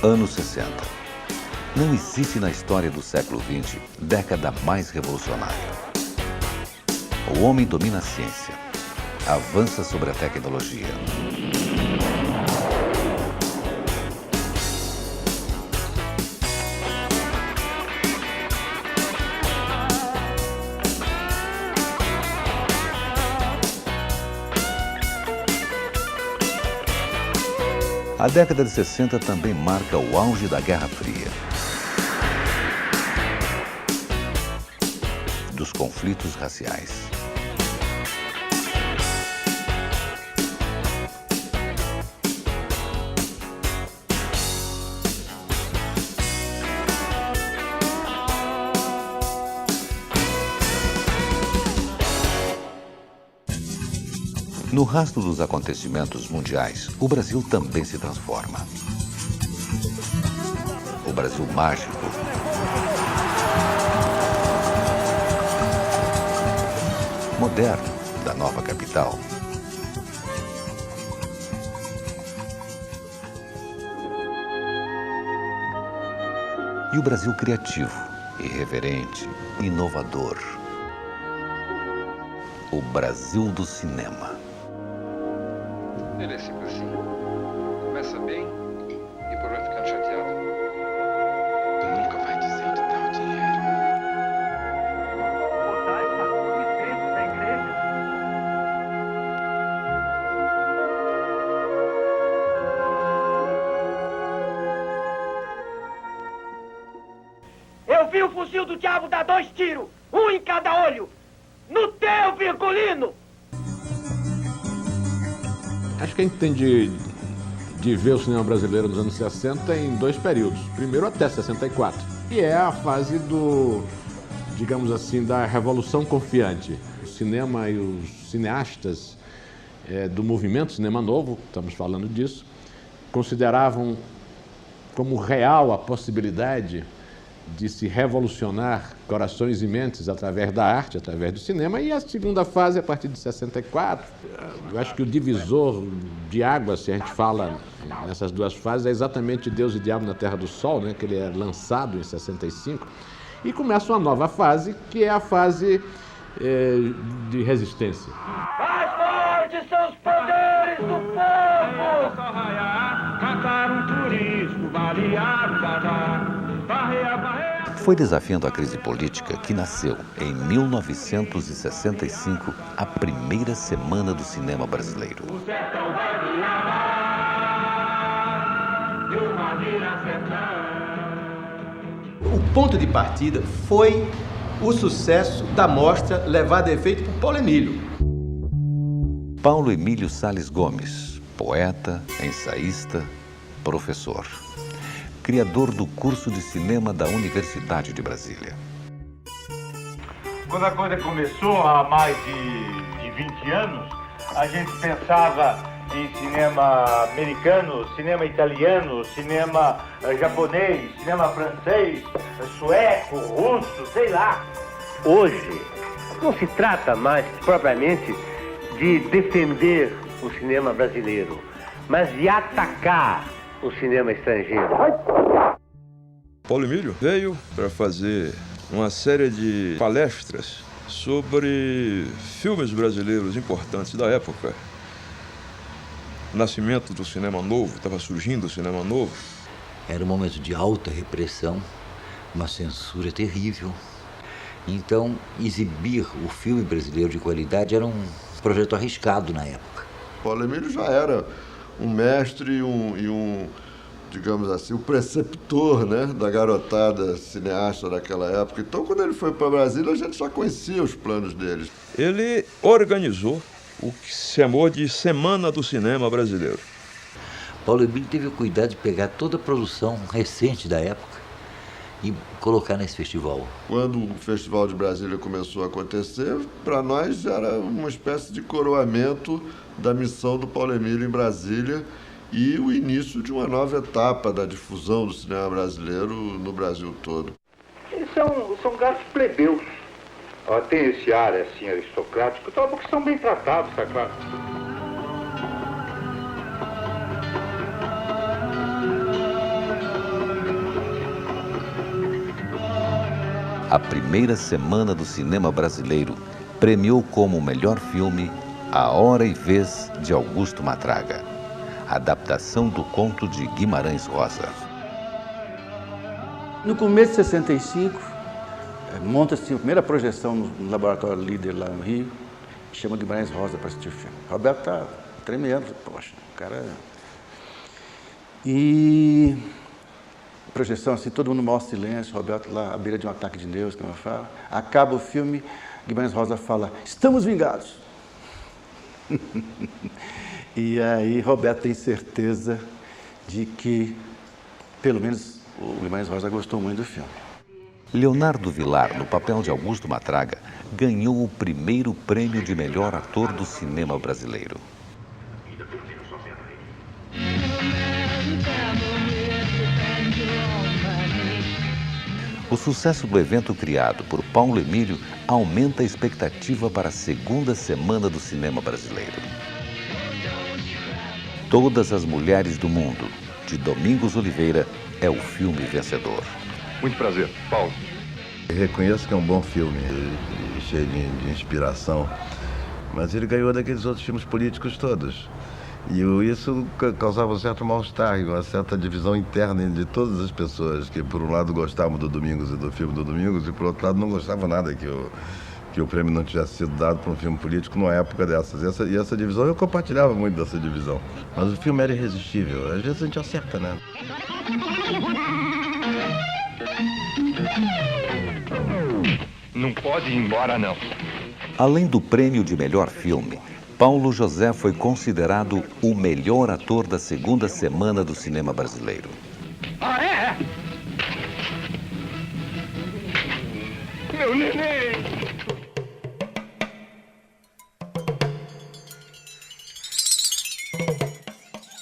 Anos 60. Não existe na história do século XX década mais revolucionária. O homem domina a ciência, avança sobre a tecnologia. A década de 60 também marca o auge da Guerra Fria, dos conflitos raciais. No rastro dos acontecimentos mundiais, o Brasil também se transforma. O Brasil mágico, moderno, da nova capital. E o Brasil criativo, irreverente, inovador. O Brasil do cinema. Ele é sempre assim. Começa bem e depois vai ficando chateado. Tu nunca vai dizer onde está o dinheiro. Botar essa cruz dentro da igreja. Eu vi o fuzil do diabo dar 2 tiros, um em cada olho. No teu, Virgulino! Acho que a gente tem de ver o cinema brasileiro nos anos 60 em 2 períodos. Primeiro até 64, que é a fase do, digamos assim, da revolução confiante. O cinema e os cineastas do movimento Cinema Novo, estamos falando disso, consideravam como real a possibilidade de se revolucionar corações e mentes através da arte, através do cinema. E a segunda fase, a partir de 64, eu acho que o divisor de águas, se a gente fala nessas 2 fases, é exatamente Deus e Diabo na Terra do Sol, né, que ele é lançado em 65, e começa uma nova fase, que é a fase de resistência. Mais fortes são os poderes do povo! Catar um turismo, balear, Foi desafiando a crise política que nasceu, em 1965, a primeira semana do cinema brasileiro. O ponto de partida foi o sucesso da mostra levada a efeito por Paulo Emílio. Paulo Emílio Sales Gomes, poeta, ensaísta, professor. Criador do curso de cinema da Universidade de Brasília. Quando a coisa começou há mais de 20 anos, a gente pensava em cinema americano, cinema italiano, cinema japonês, cinema francês, sueco, russo, sei lá. Hoje, não se trata mais propriamente de defender o cinema brasileiro, mas de atacar o cinema estrangeiro. Paulo Emílio veio para fazer uma série de palestras sobre filmes brasileiros importantes da época. O nascimento do cinema novo, estava surgindo o cinema novo. Era um momento de alta repressão, uma censura terrível. Então, exibir o filme brasileiro de qualidade era um projeto arriscado na época. Paulo Emílio já era um mestre e um, digamos assim, o preceptor, né, da garotada cineasta daquela época. Então, quando ele foi para Brasília, a gente já conhecia os planos dele. Ele organizou o que se chamou de Semana do Cinema Brasileiro. Paulo Emílio teve o cuidado de pegar toda a produção recente da época e colocar nesse festival. Quando o Festival de Brasília começou a acontecer, para nós era uma espécie de coroamento da missão do Paulo Emílio em Brasília e o início de uma nova etapa da difusão do cinema brasileiro no Brasil todo. Eles são gatos plebeus. Tem esse ar assim aristocrático, porque são bem tratados, tá claro? a primeira semana do cinema brasileiro premiou como melhor filme A Hora e Vez, de Augusto Matraga, adaptação do conto de Guimarães Rosa. No começo de 65, monta-se a primeira projeção no Laboratório Líder, lá no Rio, que chama Guimarães Rosa para assistir o filme. Roberto está tremendo, poxa, o cara... E... projeção assim, todo mundo no maior silêncio, Roberto lá à beira de um ataque de nervos, como eu falo. Acaba o filme, Guimarães Rosa fala, estamos vingados. E aí Roberto tem certeza de que, pelo menos, o Guimarães Rosa gostou muito do filme. Leonardo Vilar, no papel de Augusto Matraga, ganhou o primeiro prêmio de melhor ator do cinema brasileiro. O sucesso do evento criado por Paulo Emílio aumenta a expectativa para a segunda semana do cinema brasileiro. Todas as Mulheres do Mundo, de Domingos Oliveira, é o filme vencedor. Muito prazer, Paulo. Eu reconheço que é um bom filme, cheio de inspiração, mas ele ganhou daqueles outros filmes políticos todos. E isso causava um certo mal-estar, uma certa divisão interna de todas as pessoas, que por um lado gostavam do Domingos e do filme do Domingos, e por outro lado não gostavam nada que o prêmio não tivesse sido dado para um filme político numa época dessas. E essa divisão, eu compartilhava muito dessa divisão. Mas o filme era irresistível, às vezes a gente acerta, né? Não pode ir embora, não. Além do prêmio de melhor filme, Paulo José foi considerado o melhor ator da segunda semana do cinema brasileiro. Ah, é? Meu neném!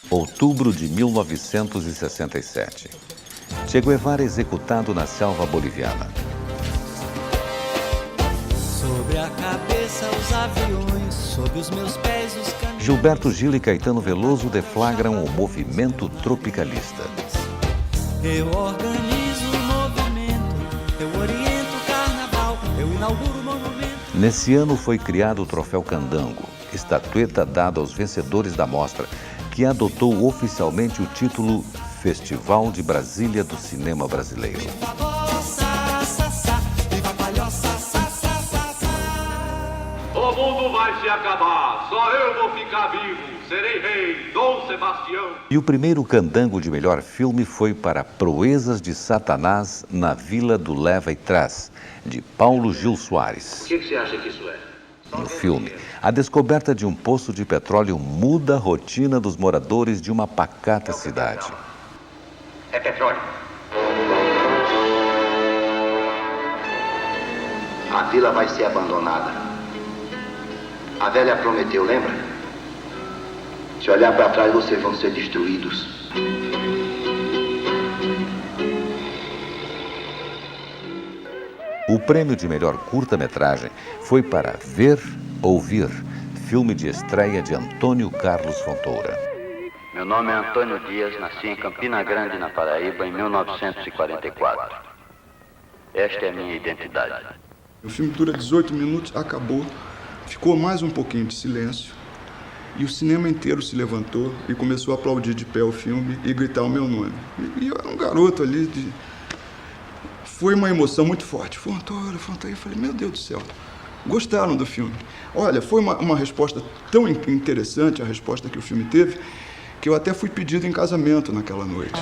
Outubro de 1967. Che Guevara executado na selva boliviana. Sobre a cabeça os aviões, sob os meus pés os caminhões. Gilberto Gil e Caetano Veloso deflagram o movimento tropicalista. Eu organizo o movimento, eu oriento o carnaval, eu inauguro o monumento. Nesse ano foi criado o Troféu Candango, estatueta dada aos vencedores da mostra, que adotou oficialmente o título Festival de Brasília do Cinema Brasileiro. O mundo vai se acabar, só eu vou ficar vivo, serei rei, Dom Sebastião. E o primeiro candango de melhor filme foi para Proezas de Satanás na Vila do Leva e Trás, de Paulo Gil Soares. O que você acha que isso é? No filme, a descoberta de um poço de petróleo muda a rotina dos moradores de uma pacata cidade. É petróleo. A vila vai ser abandonada. A velha prometeu, lembra? Se olhar para trás, vocês vão ser destruídos. O prêmio de melhor curta-metragem foi para Ver, Ouvir, filme de estreia de Antônio Carlos Fontoura. Meu nome é Antônio Dias, nasci em Campina Grande, na Paraíba, em 1944. Esta é a minha identidade. O filme dura 18 minutos, acabou. Ficou mais um pouquinho de silêncio e o cinema inteiro se levantou e começou a aplaudir de pé o filme e gritar o meu nome. E eu era um garoto ali. Foi uma emoção muito forte. Fontoura. Eu falei, meu Deus do céu, gostaram do filme. Olha, foi uma resposta tão interessante, a resposta que o filme teve, que eu até fui pedido em casamento naquela noite.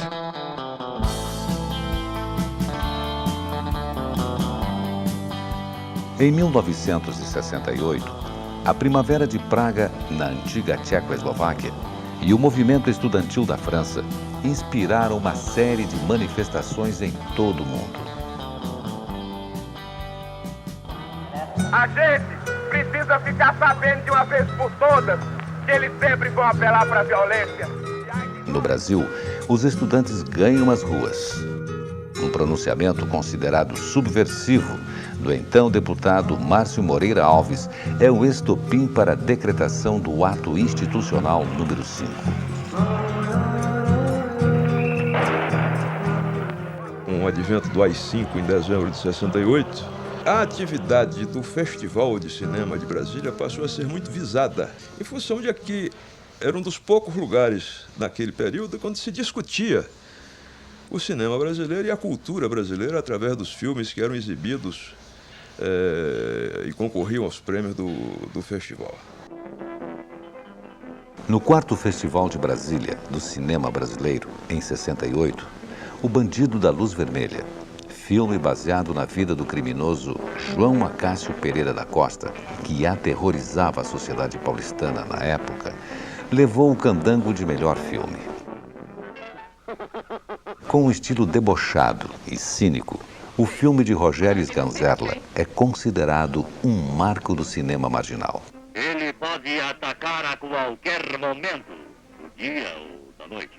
Em 1968, a Primavera de Praga, na antiga Tchecoslováquia, e o movimento estudantil da França inspiraram uma série de manifestações em todo o mundo. A gente precisa ficar sabendo de uma vez por todas que eles sempre vão apelar para a violência. No Brasil, os estudantes ganham as ruas. Um pronunciamento considerado subversivo do então deputado Márcio Moreira Alves é o estopim para a decretação do ato institucional número 5. com o advento do AI-5 em dezembro de 68, a atividade do Festival de Cinema de Brasília passou a ser muito visada, em função de que era um dos poucos lugares naquele período quando se discutia o cinema brasileiro e a cultura brasileira através dos filmes que eram exibidos e concorriam aos prêmios do festival. No 4º Festival de Brasília do Cinema Brasileiro, em 68, O Bandido da Luz Vermelha, filme baseado na vida do criminoso João Acácio Pereira da Costa, que aterrorizava a sociedade paulistana na época, levou o Candango de melhor filme. Com um estilo debochado e cínico, o filme de Rogério Sganzerla é considerado um marco do cinema marginal. Ele pode atacar a qualquer momento, do dia ou da noite.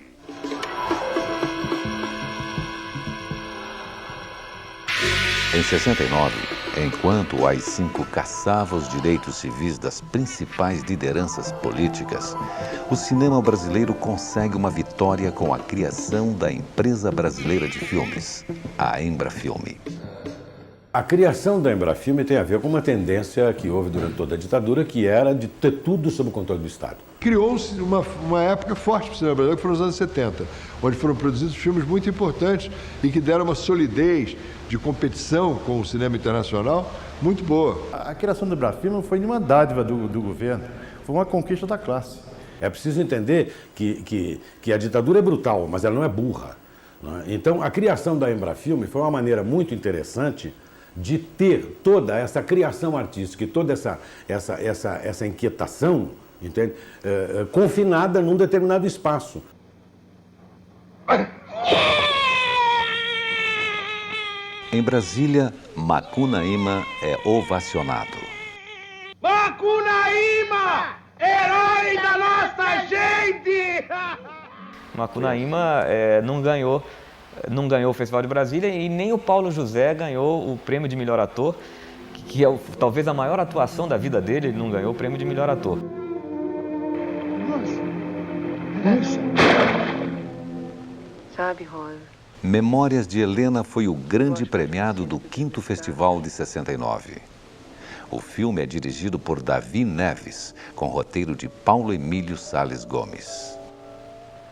Em 69, enquanto o AI-5 caçava os direitos civis das principais lideranças políticas, o cinema brasileiro consegue uma vitória com a criação da Empresa Brasileira de Filmes, a Embrafilme. A criação da Embrafilme tem a ver com uma tendência que houve durante toda a ditadura, que era de ter tudo sob o controle do Estado. Criou-se uma época forte para o cinema brasileiro, que foram os anos 70, onde foram produzidos filmes muito importantes e que deram uma solidez de competição com o cinema internacional muito boa. A criação do Embrafilme não foi nenhuma dádiva do governo, foi uma conquista da classe. É preciso entender que a ditadura é brutal, mas ela não é burra. Não é? Então, a criação da Embrafilme foi uma maneira muito interessante de ter toda essa criação artística e toda essa inquietação, entende? Confinada num determinado espaço. Em Brasília, Macunaíma é ovacionado. Macunaíma, herói da nossa gente! Macunaíma não ganhou o Festival de Brasília e nem o Paulo José ganhou o prêmio de melhor ator, que é talvez a maior atuação da vida dele, ele não ganhou o prêmio de melhor ator. Nossa. Sabe, Rosa? Memórias de Helena foi o grande premiado do 5º Festival de 69. O filme é dirigido por Davi Neves, com roteiro de Paulo Emílio Sales Gomes.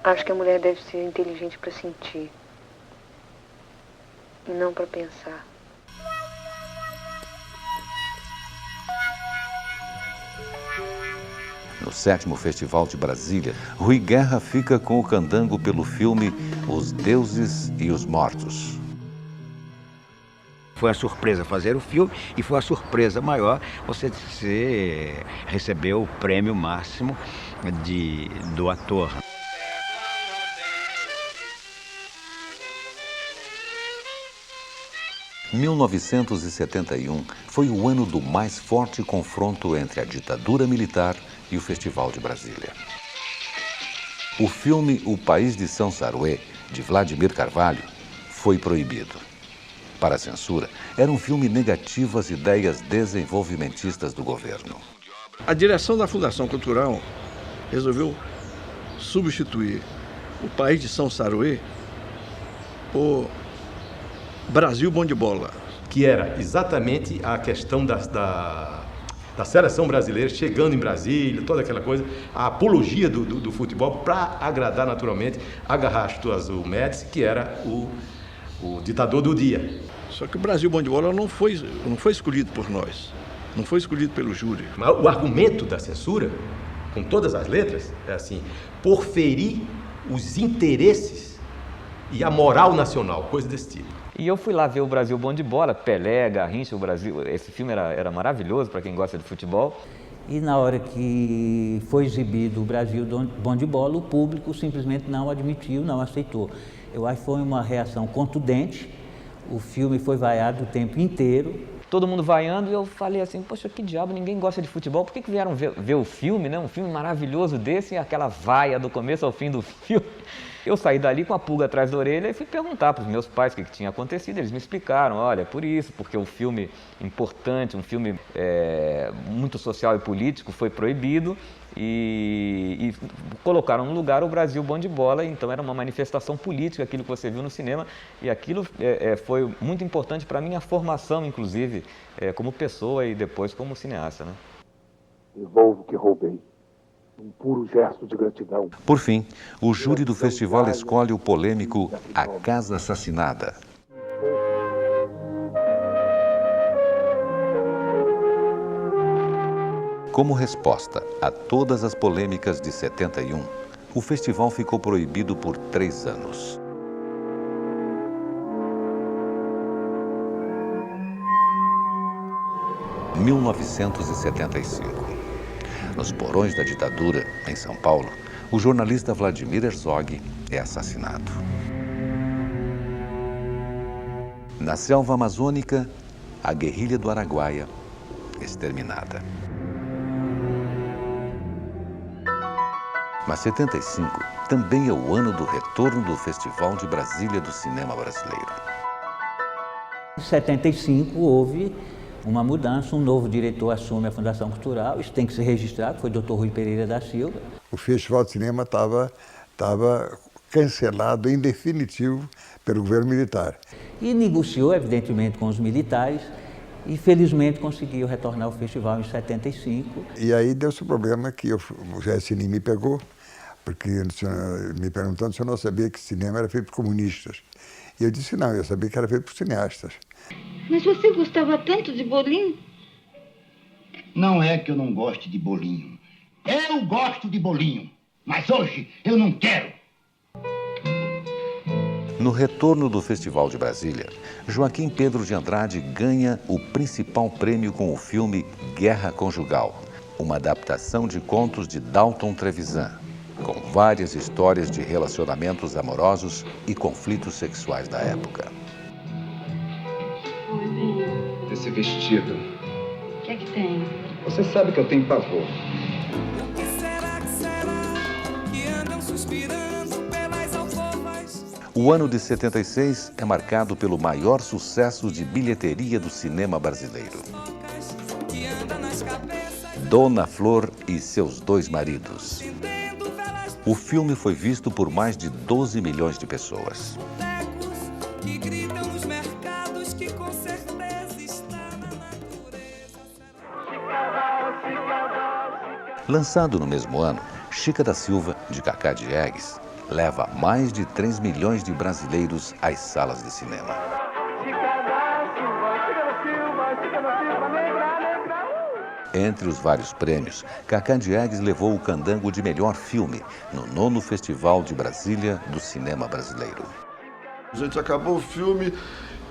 Acho que a mulher deve ser inteligente para sentir e não para pensar. No 7º Festival de Brasília, Rui Guerra fica com o Candango pelo filme Os Deuses e os Mortos. Foi uma surpresa fazer o filme e foi uma surpresa maior você receber o prêmio máximo do ator. Em 1971 foi o ano do mais forte confronto entre a ditadura militar e o Festival de Brasília. O filme O País de São Saruê, de Vladimir Carvalho, foi proibido. Para a censura, era um filme negativo às ideias desenvolvimentistas do governo. A direção da Fundação Cultural resolveu substituir O País de São Saruê por Brasil Bom de Bola. Que era exatamente a questão da seleção brasileira chegando em Brasília, toda aquela coisa, a apologia do futebol para agradar naturalmente a Garrasto Azul Médici, que era o ditador do dia. Só que o Brasil Bom de Bola não foi escolhido por nós, não foi escolhido pelo júri. Mas o argumento da censura, com todas as letras, é assim, por ferir os interesses e a moral nacional, coisa desse tipo. E eu fui lá ver o Brasil Bom de Bola, Pelé, Garrincha, o Brasil. Esse filme era maravilhoso para quem gosta de futebol. E na hora que foi exibido o Brasil Bom de Bola, o público simplesmente não admitiu, não aceitou. Eu acho que foi uma reação contundente, o filme foi vaiado o tempo inteiro. Todo mundo vaiando e eu falei assim, poxa, que diabo, ninguém gosta de futebol, por que vieram ver o filme, né? Um filme maravilhoso desse e aquela vaia do começo ao fim do filme. Eu saí dali com a pulga atrás da orelha e fui perguntar para os meus pais o que tinha acontecido. Eles me explicaram, olha, por isso, porque um filme importante, um filme muito social e político foi proibido e colocaram no lugar o Brasil Bom de Bola, então era uma manifestação política, aquilo que você viu no cinema, e aquilo foi muito importante para a minha formação, inclusive, como pessoa e depois como cineasta, né? Devolvo o que roubei. Um puro gesto de gratidão. Por fim, o júri do festival escolhe o polêmico A Casa Assassinada. Como resposta a todas as polêmicas de 71, o festival ficou proibido por 3 anos. Em 1975. Nos porões da ditadura, em São Paulo, o jornalista Vladimir Herzog é assassinado. Na selva amazônica, a guerrilha do Araguaia, exterminada. Mas 75 também é o ano do retorno do Festival de Brasília do Cinema Brasileiro. Em 75 houve uma mudança, um novo diretor assume a Fundação Cultural, isso tem que ser registrado, foi o Dr. Rui Pereira da Silva. O Festival de Cinema estava cancelado em definitivo pelo governo militar. E negociou, evidentemente, com os militares e felizmente conseguiu retornar ao festival em 75. E aí deu-se o problema que o GSN me pegou, porque me perguntando se eu não sabia que cinema era feito por comunistas. E eu disse não, eu sabia que era feito por cineastas. Mas você gostava tanto de bolinho? Não é que eu não goste de bolinho. Eu gosto de bolinho, mas hoje eu não quero. No retorno do Festival de Brasília, Joaquim Pedro de Andrade ganha o principal prêmio com o filme Guerra Conjugal, uma adaptação de contos de Dalton Trevisan, com várias histórias de relacionamentos amorosos e conflitos sexuais da época. Esse vestido. O que é que tem? Você sabe que eu tenho pavor. O ano de 76 é marcado pelo maior sucesso de bilheteria do cinema brasileiro. Dona Flor e seus 2 maridos. O filme foi visto por mais de 12 milhões de pessoas. Lançado no mesmo ano, Chica da Silva, de Cacá Diegues, leva mais de 3 milhões de brasileiros às salas de cinema. Entre os vários prêmios, Cacá Diegues levou o Candango de melhor filme no 9º Festival de Brasília do Cinema Brasileiro. A gente acabou o filme,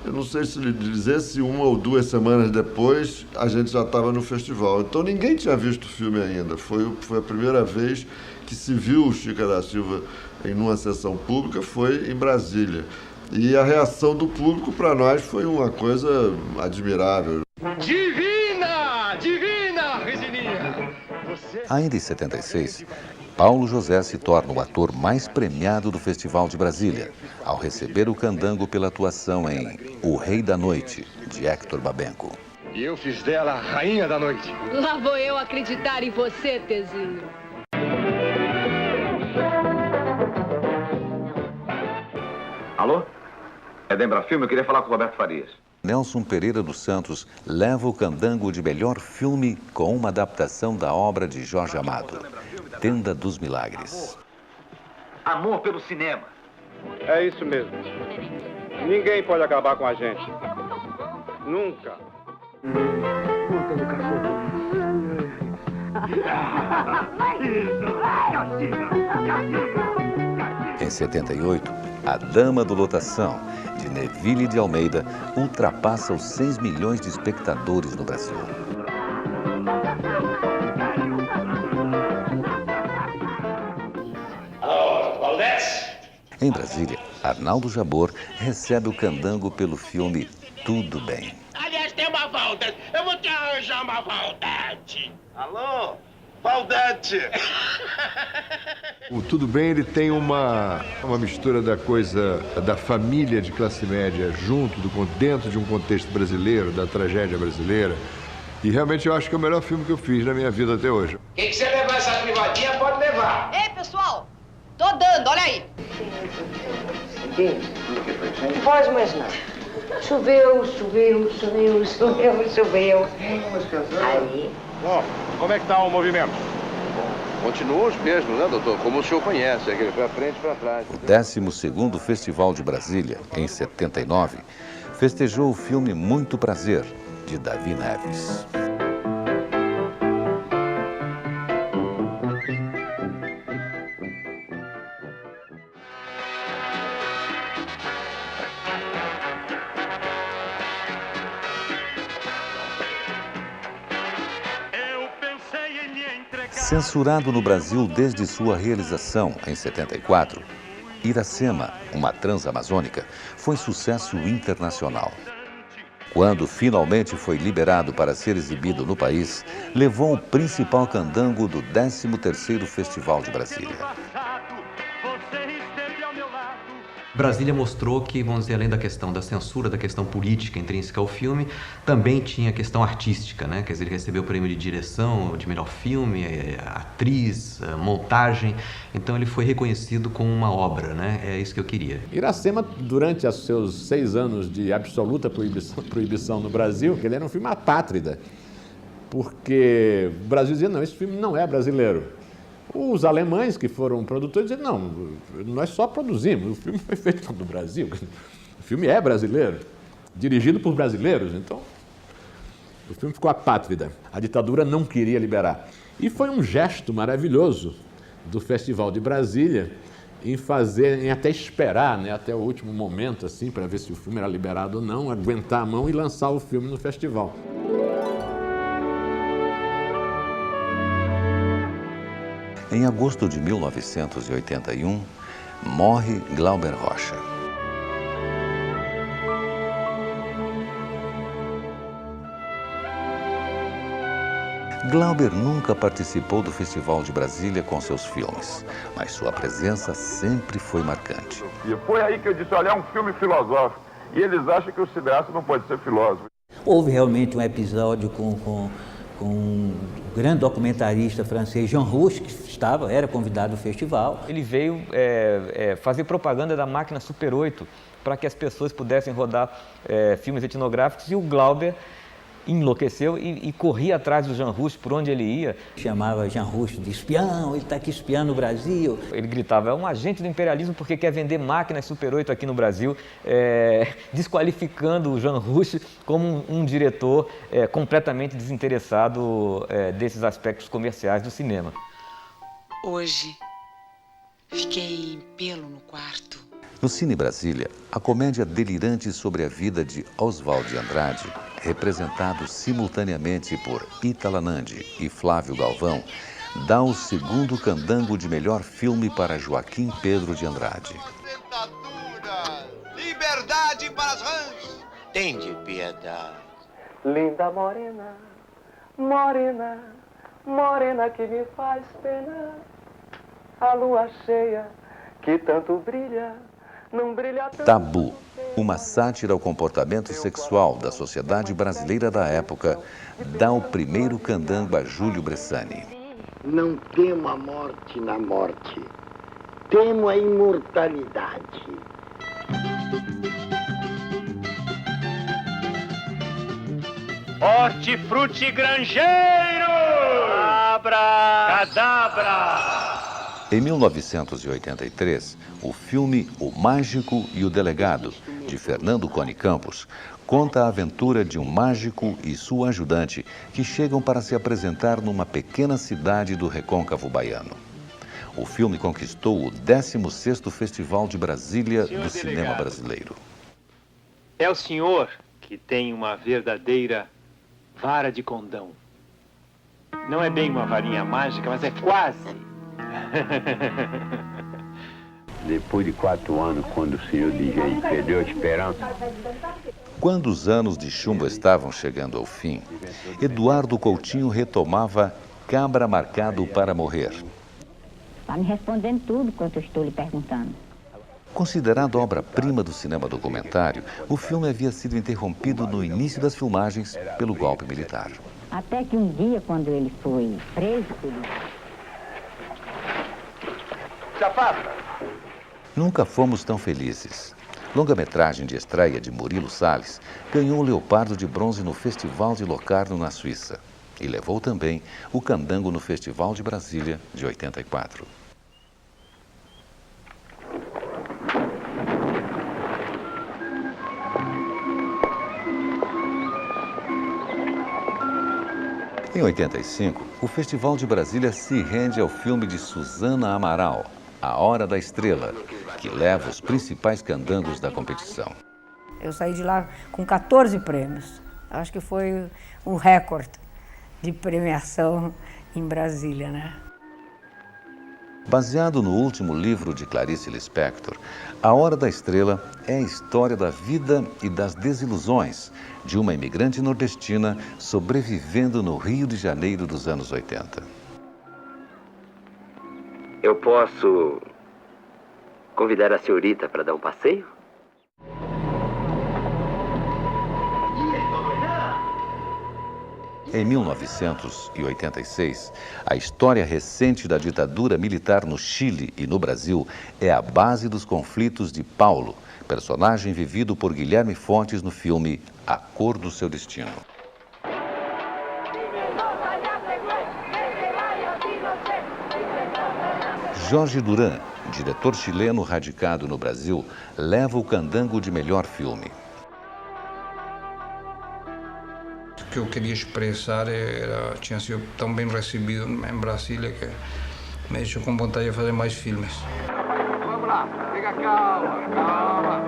eu não sei se lhe dizer se 1 ou 2 semanas depois a gente já estava no festival. Então ninguém tinha visto o filme ainda. Foi a primeira vez que se viu o Chica da Silva em uma sessão pública, foi em Brasília. E a reação do público para nós foi uma coisa admirável. Divina! Divina, Regininha! Ainda em 76, Paulo José se torna o ator mais premiado do Festival de Brasília, ao receber o Candango pela atuação em O Rei da Noite, de Hector Babenco. E eu fiz dela a rainha da noite. Lá vou eu acreditar em você, Tezinho. Alô? É Dembra Filme, eu queria falar com o Roberto Farias. Nelson Pereira dos Santos leva o Candango de melhor filme com uma adaptação da obra de Jorge Amado, Tenda dos Milagres. Amor pelo cinema. É isso mesmo. Ninguém pode acabar com a gente. Nunca. Em 78, A Dama do Lotação, de Neville de Almeida, ultrapassa os 6 milhões de espectadores no Brasil. Em Brasília, Arnaldo Jabor recebe o Candango pelo filme Tudo Bem. Aliás, tem uma volta. Eu vou te arranjar uma volta. Alô? Valdete! O Tudo Bem, ele tem uma mistura da coisa da família de classe média dentro de um contexto brasileiro, da tragédia brasileira. E realmente eu acho que é o melhor filme que eu fiz na minha vida até hoje. Quem quiser levar essa privadinha, pode levar. Ei, pessoal, tô dando, olha aí. Pode mais não. Choveu. Aí. Bom, como é que tá o movimento? Continuam os mesmos, né, doutor? Como o senhor conhece, aquele pra frente e pra trás. O 12º Festival de Brasília, em 79, festejou o filme Muito Prazer, de Davi Neves. Censurado no Brasil desde sua realização em 74, Iracema, uma transamazônica, foi sucesso internacional. Quando finalmente foi liberado para ser exibido no país, levou o principal candango do 13º Festival de Brasília. Brasília mostrou que, vamos dizer, além da questão da censura, da questão política intrínseca ao filme, também tinha a questão artística, né? Quer dizer, ele recebeu o prêmio de direção, de melhor filme, atriz, montagem. Então ele foi reconhecido como uma obra, né? É isso que eu queria. Iracema, durante os seus 6 anos de absoluta proibição no Brasil, ele era um filme apátrida, porque o Brasil dizia, não, esse filme não é brasileiro. Os alemães que foram produtores diziam, não, nós só produzimos, o filme foi feito no Brasil, o filme é brasileiro, dirigido por brasileiros, então o filme ficou apátrida. A ditadura não queria liberar. E foi um gesto maravilhoso do Festival de Brasília em até esperar, né, até o último momento, assim, para ver se o filme era liberado ou não, aguentar a mão e lançar o filme no festival. Em agosto de 1981, morre Glauber Rocha. Glauber nunca participou do Festival de Brasília com seus filmes, mas sua presença sempre foi marcante. E foi aí que eu disse, olha, é um filme filosófico, e eles acham que o cineasta não pode ser filósofo. Houve realmente um episódio com um grande documentarista francês, Jean Rouch, que era convidado ao festival. Ele veio fazer propaganda da máquina Super 8 para que as pessoas pudessem rodar filmes etnográficos, e o Glauber enlouqueceu e corria atrás do Jean Rouch por onde ele ia. Chamava Jean Rouch de espião, ele está aqui espiando o Brasil. Ele gritava, é um agente do imperialismo porque quer vender máquinas Super 8 aqui no Brasil, desqualificando o Jean Rouch como um diretor completamente desinteressado desses aspectos comerciais do cinema. Hoje, fiquei em pelo no quarto. No Cine Brasília, a comédia delirante sobre a vida de Oswald de Andrade, representado simultaneamente por Ítala Nandi e Flávio Galvão, dá o 2º candango de melhor filme para Joaquim Pedro de Andrade. Liberdade para as rãs! Tende piedade. Linda morena, morena, morena que me faz pena. A lua cheia que tanto brilha, não brilha tanto. Tabu, uma sátira ao comportamento sexual da sociedade brasileira da época, dá o 1º candango a Júlio Bressani. Não temo a morte na morte, temo a imortalidade. Hortifruti Grangeiro! Abra! Cadabra! Em 1983, o filme O Mágico e o Delegado, de Fernando Cone Campos, conta a aventura de um mágico e sua ajudante que chegam para se apresentar numa pequena cidade do recôncavo baiano. O filme conquistou o 16º Festival de Brasília do Cinema Brasileiro. É o senhor que tem uma verdadeira vara de condão. Não é bem uma varinha mágica, mas é quase. Depois de 4 anos, quando o senhor DJ perdeu a esperança. Quando os anos de chumbo estavam chegando ao fim, Eduardo Coutinho retomava Cabra Marcado para Morrer. Está me respondendo tudo quanto eu estou lhe perguntando. Considerado obra-prima do cinema documentário, o filme havia sido interrompido no início das filmagens pelo golpe militar. Até que um dia, quando ele foi preso... Se afasta! Nunca fomos tão felizes. Longa-metragem de estreia de Murilo Salles ganhou o Leopardo de Bronze no Festival de Locarno, na Suíça. E levou também o Candango no Festival de Brasília, de 84. Em 85, o Festival de Brasília se rende ao filme de Susana Amaral, A Hora da Estrela, que leva os principais candangos da competição. Eu saí de lá com 14 prêmios. Acho que foi um recorde de premiação em Brasília, né? Baseado no último livro de Clarice Lispector, A Hora da Estrela é a história da vida e das desilusões de uma imigrante nordestina sobrevivendo no Rio de Janeiro dos anos 80. Eu posso convidar a senhorita para dar um passeio? Em 1986, a história recente da ditadura militar no Chile e no Brasil é a base dos conflitos de Paulo, personagem vivido por Guilherme Fontes no filme A Cor do Seu Destino. Jorge Duran, diretor chileno radicado no Brasil, leva o Candango de melhor filme. O que eu queria expressar tinha sido tão bem recebido em Brasília que me deixou com vontade de fazer mais filmes. Vamos lá, fica calma.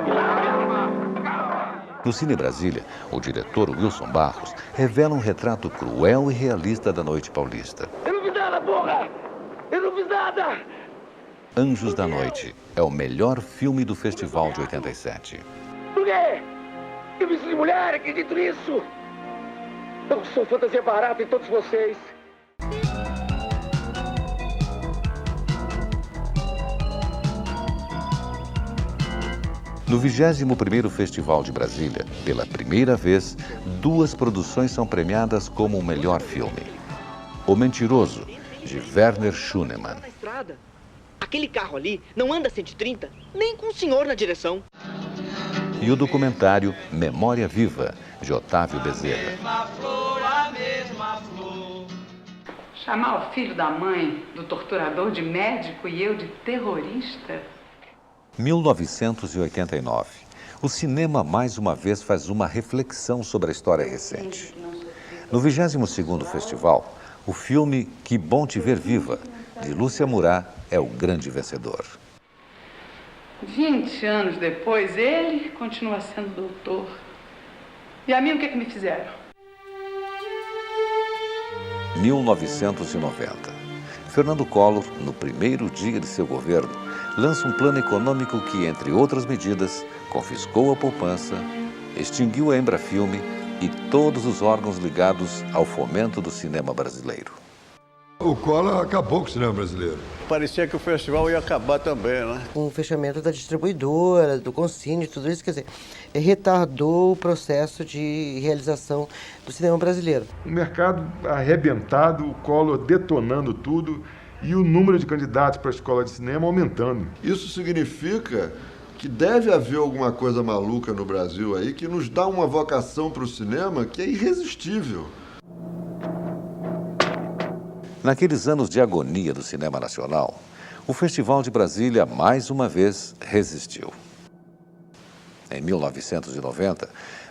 No Cine Brasília, o diretor Wilson Barros revela um retrato cruel e realista da noite paulista. Eu não fiz nada, porra! Eu não fiz nada! Anjos da Noite é o melhor filme do festival de 87. Por quê? Eu me de mulher, acredito nisso! Eu sou fantasia barata em todos vocês. No 21º Festival de Brasília, pela primeira vez, 2 produções são premiadas como o melhor filme. O Mentiroso, de Werner Schunemann. Aquele carro ali não anda 130, nem com o senhor na direção. E o documentário Memória Viva, de Otávio Bezerra. Chamar o filho da mãe do torturador de médico e eu de terrorista? 1989. O cinema mais uma vez faz uma reflexão sobre a história recente. No 22º festival, o filme Que Bom Te Ver Viva, de Lúcia Murat, é o grande vencedor. 20 anos depois, ele continua sendo doutor. E a mim, o que me fizeram? 1990. Fernando Collor, no primeiro dia de seu governo, lança um plano econômico que, entre outras medidas, confiscou a poupança, extinguiu a Embrafilme e todos os órgãos ligados ao fomento do cinema brasileiro. O Collor acabou com o cinema brasileiro. Parecia que o festival ia acabar também, né? Com o fechamento da distribuidora, do Conscine, tudo isso, quer dizer, retardou o processo de realização do cinema brasileiro. O mercado arrebentado, o Collor detonando tudo e o número de candidatos para a escola de cinema aumentando. Isso significa que deve haver alguma coisa maluca no Brasil aí que nos dá uma vocação para o cinema que é irresistível. Naqueles anos de agonia do cinema nacional, o Festival de Brasília, mais uma vez, resistiu. Em 1990,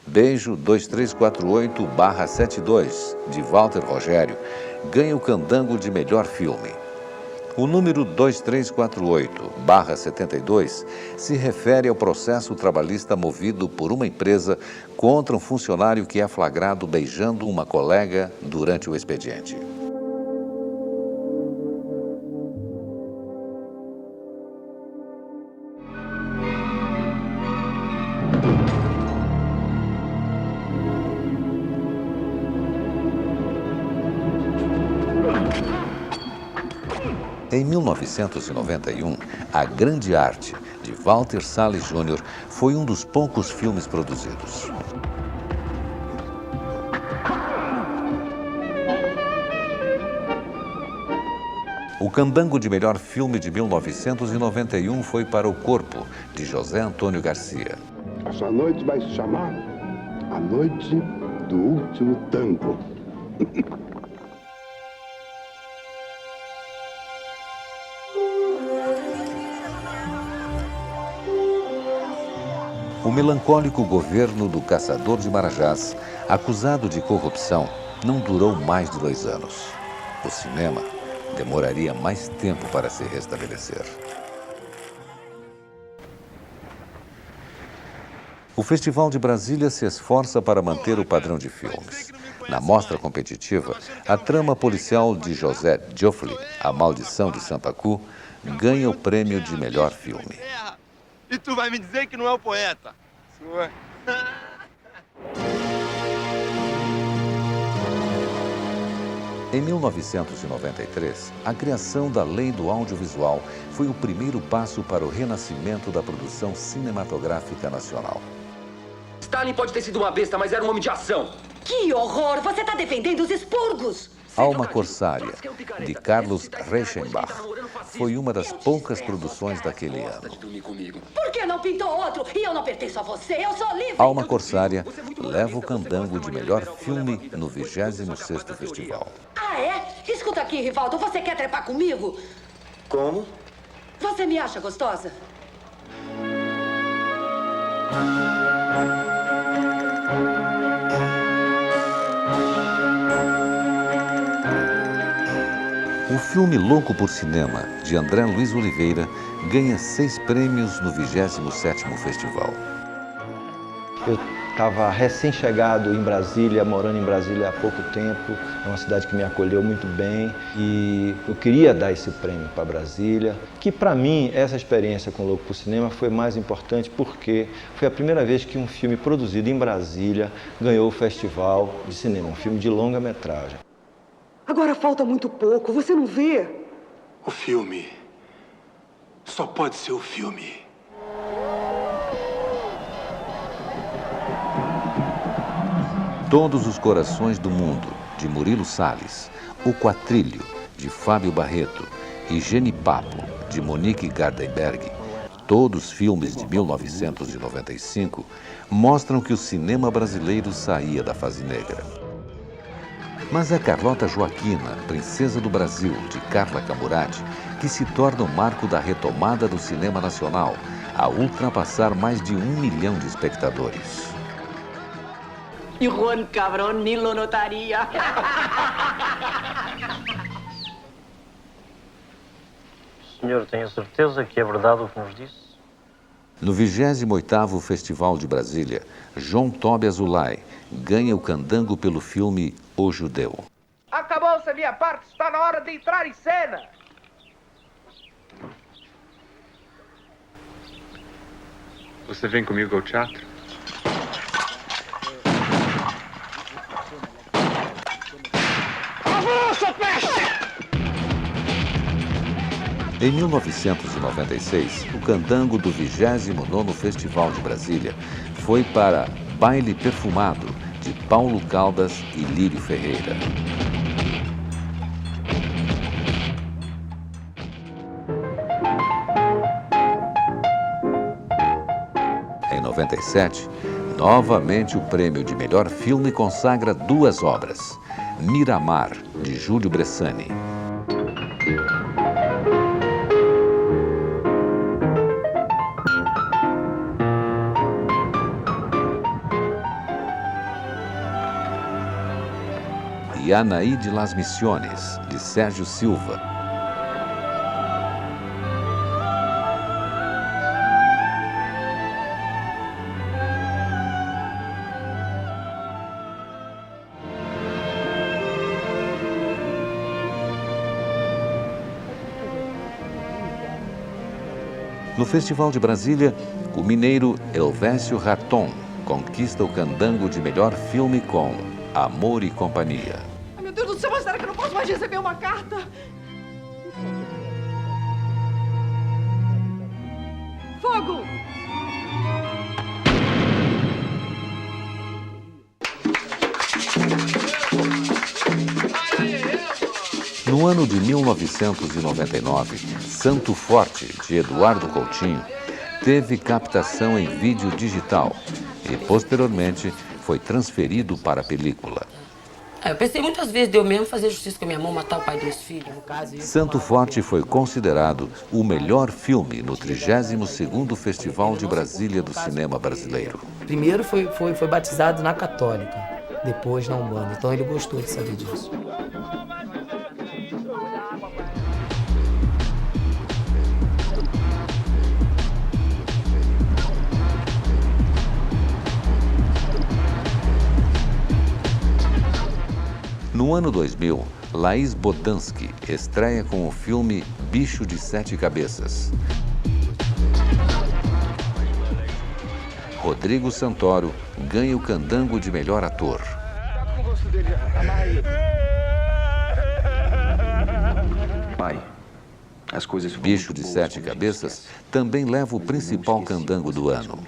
Beijo 2348/72, de Walter Rogério, ganha o Candango de melhor filme. O número 2348/72 se refere ao processo trabalhista movido por uma empresa contra um funcionário que é flagrado beijando uma colega durante o expediente. Em 1991, A Grande Arte, de Walter Salles Jr., foi um dos poucos filmes produzidos. O Candango de melhor filme de 1991 foi para O Corpo, de José Antônio Garcia. Essa noite vai se chamar A Noite do Último Tango. O melancólico governo do caçador de Marajás, acusado de corrupção, não durou mais de 2 anos. O cinema demoraria mais tempo para se restabelecer. O Festival de Brasília se esforça para manter o padrão de filmes. Na mostra competitiva, a trama policial de José Joffre, A Maldição de Sampaku, ganha o prêmio de melhor filme. E tu vai me dizer que não é o poeta? Sua. Em 1993, a criação da Lei do Audiovisual foi o primeiro passo para o renascimento da produção cinematográfica nacional. Stalin pode ter sido uma besta, mas era um homem de ação. Que horror! Você está defendendo os expurgos! Alma Corsária, de Carlos Reichenbach, foi uma das poucas produções daquele ano. Por que não pintou outro? E eu não pertenço a você, eu sou livre! Alma Corsária leva o Candango de melhor filme no 26º festival. Ah, é? Escuta aqui, Rivaldo, você quer trepar comigo? Como? Você me acha gostosa? O filme Louco por Cinema, de André Luiz Oliveira, ganha 6 prêmios no 27º festival. Eu estava recém-chegado em Brasília, morando em Brasília há pouco tempo. É uma cidade que me acolheu muito bem e eu queria dar esse prêmio para Brasília. Que para mim, essa experiência com Louco por Cinema foi mais importante porque foi a primeira vez que um filme produzido em Brasília ganhou o Festival de Cinema, um filme de longa-metragem. Agora falta muito pouco, você não vê? O filme só pode ser o filme. Todos os Corações do Mundo, de Murilo Salles, O Quatrilho, de Fábio Barreto, e Genipapo, de Monique Gardenberg, todos filmes de 1995, mostram que o cinema brasileiro saía da fase negra. Mas é Carlota Joaquina, Princesa do Brasil, de Carla Camurati, que se torna o marco da retomada do cinema nacional, a ultrapassar mais de 1 milhão de espectadores. E Juan Cabrón ni lo notaria. Senhor, tenho certeza que é verdade o que nos disse? No 28º Festival de Brasília, João Tobi Azulay ganha o Candango pelo filme O Judeu. Acabou-se a minha parte, está na hora de entrar em cena. Você vem comigo ao teatro? Avança, peste! Em 1996, o Candango do 29º Festival de Brasília foi para Baile Perfumado, de Paulo Caldas e Lírio Ferreira. Em 97, novamente o prêmio de melhor filme consagra 2 obras: Miramar, de Júlio Bressani. E Anaí de las Missiones, de Sérgio Silva. No Festival de Brasília, o mineiro Elvésio Raton conquista o Candango de melhor filme com Amor e Companhia. Ai, meu Deus do céu, mas será que eu não posso mais receber uma carta? No ano de 1999, Santo Forte, de Eduardo Coutinho, teve captação em vídeo digital e, posteriormente, foi transferido para a película. Eu pensei muitas vezes de eu mesmo fazer justiça com a minha mão, matar o pai dos filhos, no caso. Santo Forte foi considerado o melhor filme no 32º Festival de Brasília do Cinema Brasileiro. Primeiro foi batizado na Católica, depois na Umbanda, então ele gostou de saber disso. No ano 2000, Laís Bodansky estreia com o filme Bicho de Sete Cabeças. Rodrigo Santoro ganha o Candango de melhor ator. Pai, as coisas... Bicho de Sete Cabeças também leva o principal candango do ano.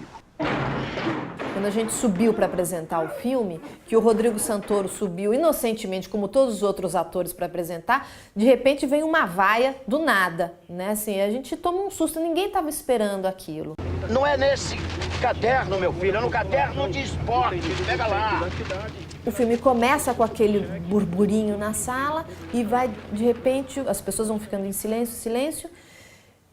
Quando a gente subiu para apresentar o filme, que o Rodrigo Santoro subiu inocentemente, como todos os outros atores, para apresentar, de repente vem uma vaia do nada, né? Assim, a gente toma um susto, ninguém estava esperando aquilo. Não é nesse caderno, meu filho, é no caderno de esporte, pega lá. O filme começa com aquele burburinho na sala e vai, de repente, as pessoas vão ficando em silêncio.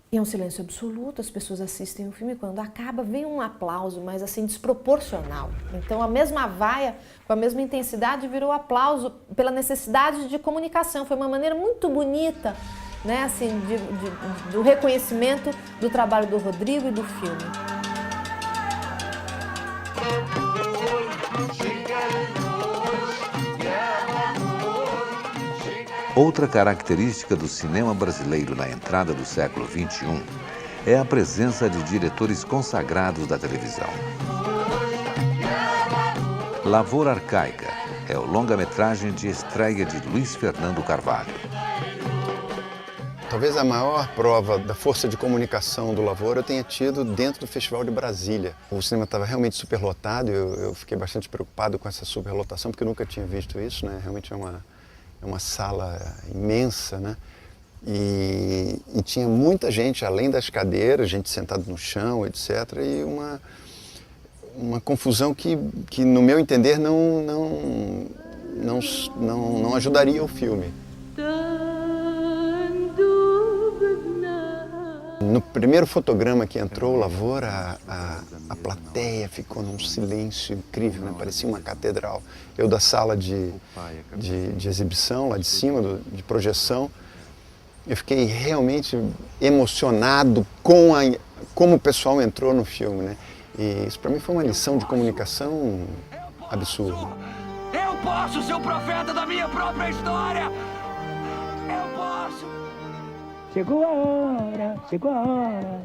E é um silêncio absoluto, as pessoas assistem o filme e quando acaba vem um aplauso, mas assim, desproporcional. Então a mesma vaia, com a mesma intensidade, virou aplauso pela necessidade de comunicação. Foi uma maneira muito bonita, né, assim, do reconhecimento do trabalho do Rodrigo e do filme. Outra característica do cinema brasileiro na entrada do século XXI é a presença de diretores consagrados da televisão. Lavoura Arcaica é o longa-metragem de estreia de Luiz Fernando Carvalho. Talvez a maior prova da força de comunicação do Lavoura eu tenha tido dentro do Festival de Brasília. O cinema estava realmente superlotado, eu fiquei bastante preocupado com essa superlotação, porque eu nunca tinha visto isso, né? Realmente é uma sala imensa, né? E tinha muita gente, além das cadeiras, gente sentada no chão, etc. E uma confusão que no meu entender, não ajudaria o filme. No primeiro fotograma que entrou, o Lavoura, a plateia ficou num silêncio incrível, né? Parecia uma catedral. Eu da sala de exibição, lá de cima, de projeção, eu fiquei realmente emocionado com como o pessoal entrou no filme, né? E isso para mim foi uma lição de comunicação absurda. Eu posso ser o profeta da minha própria história! Eu posso! Chegou a hora,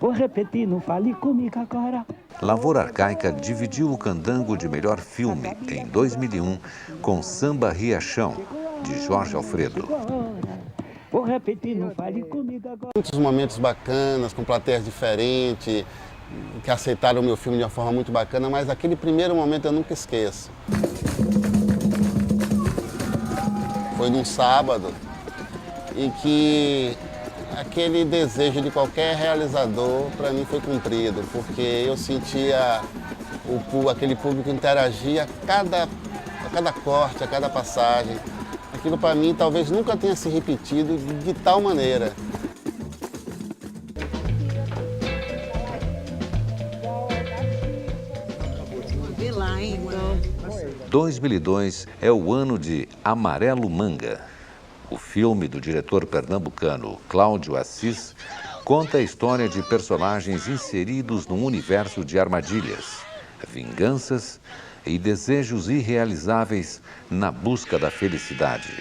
vou repetir, não fale comigo agora. Lavoura Arcaica dividiu o Candango de melhor filme em 2001 com Samba Riachão, de Jorge Alfredo. Vou repetir, não fale comigo agora. Muitos momentos bacanas, com plateias diferentes, que aceitaram o meu filme de uma forma muito bacana, mas aquele primeiro momento eu nunca esqueço. Foi num sábado em que aquele desejo de qualquer realizador, para mim, foi cumprido, porque eu sentia aquele público interagir a cada corte, a cada passagem. Aquilo, para mim, talvez nunca tenha se repetido de tal maneira. Vê lá, hein, então. 2002 é o ano de Amarelo Manga. O filme do diretor pernambucano Cláudio Assis conta a história de personagens inseridos num universo de armadilhas, vinganças e desejos irrealizáveis na busca da felicidade.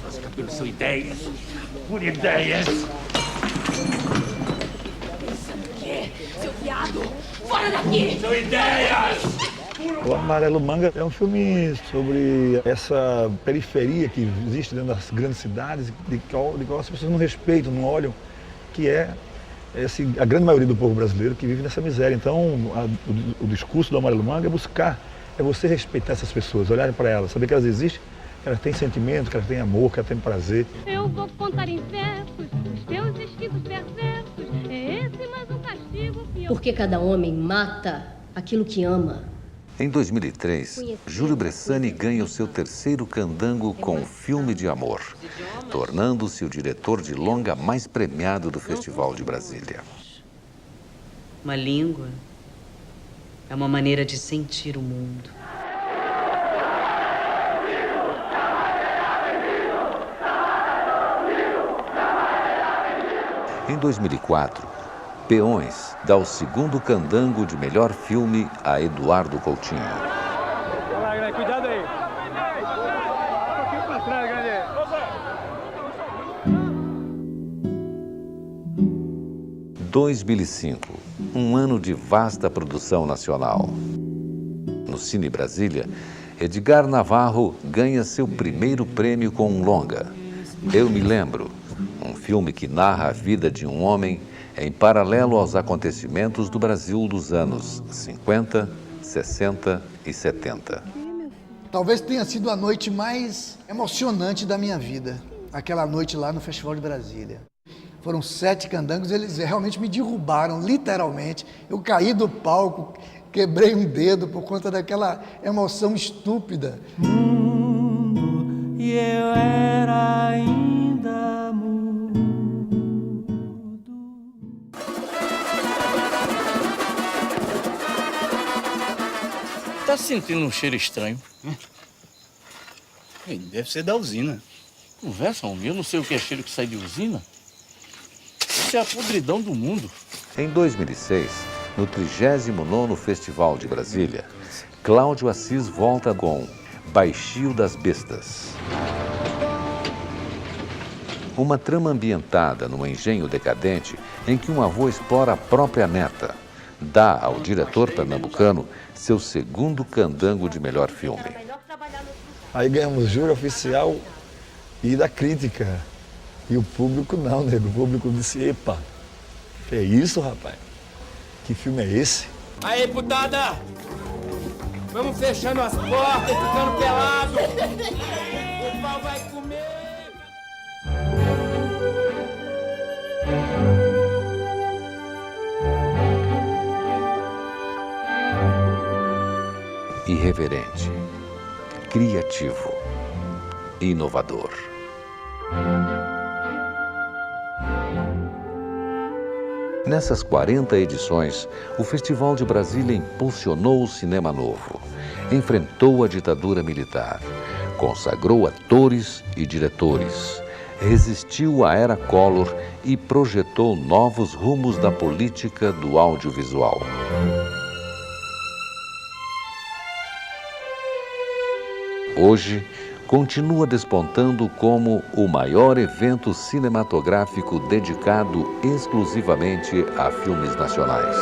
Os cabelos são ideias, por ideias. Seu viado, fora daqui! São ideias! O Amarelo Manga é um filme sobre essa periferia que existe dentro das grandes cidades, de qual as pessoas não respeitam, não olham, que é a grande maioria do povo brasileiro que vive nessa miséria. Então, o discurso do Amarelo Manga é você respeitar essas pessoas, olhar para elas, saber que elas existem, que elas têm sentimento, que elas têm amor, que elas têm prazer. Eu vou contar em versos os teus instintos perversos, é esse mais um castigo que eu... Porque cada homem mata aquilo que ama. Em 2003, Júlio Bressani ganha o seu terceiro candango com um filme de amor, tornando-se o diretor de longa mais premiado do Festival de Brasília. Uma língua é uma maneira de sentir o mundo. Em 2004, Peões dá o segundo candango de melhor filme a Eduardo Coutinho. Cuidado aí. Um pouquinho pra trás, Grande. 2005, um ano de vasta produção nacional. No Cine Brasília, Edgar Navarro ganha seu primeiro prêmio com um longa. Eu Me Lembro, um filme que narra a vida de um homem em paralelo aos acontecimentos do Brasil dos anos 50, 60 e 70. Talvez tenha sido a noite mais emocionante da minha vida, aquela noite lá no Festival de Brasília. Foram 7 candangos, eles realmente me derrubaram, literalmente. Eu caí do palco, quebrei um dedo por conta daquela emoção estúpida. E eu era ainda mudo. Tá sentindo um cheiro estranho? Deve ser da usina. Conversa, homem. Eu não sei o que é cheiro que sai de usina. Isso é a podridão do mundo. Em 2006, no 39º Festival de Brasília, Cláudio Assis volta com Baixio das Bestas. Uma trama ambientada num engenho decadente em que um avô explora a própria neta, dá ao diretor pernambucano seu segundo candango de melhor filme. Aí ganhamos júri oficial e da crítica. E o público não, nego. O público disse, epa, que é isso, rapaz? Que filme é esse? Aí, putada! Vamos fechando as portas e ficando pelado! O pau vai comer! Irreverente, criativo, inovador. Nessas 40 edições, o Festival de Brasília impulsionou o cinema novo, enfrentou a ditadura militar, consagrou atores e diretores, resistiu à era Collor e projetou novos rumos da política do audiovisual. Hoje, continua despontando como o maior evento cinematográfico dedicado exclusivamente a filmes nacionais.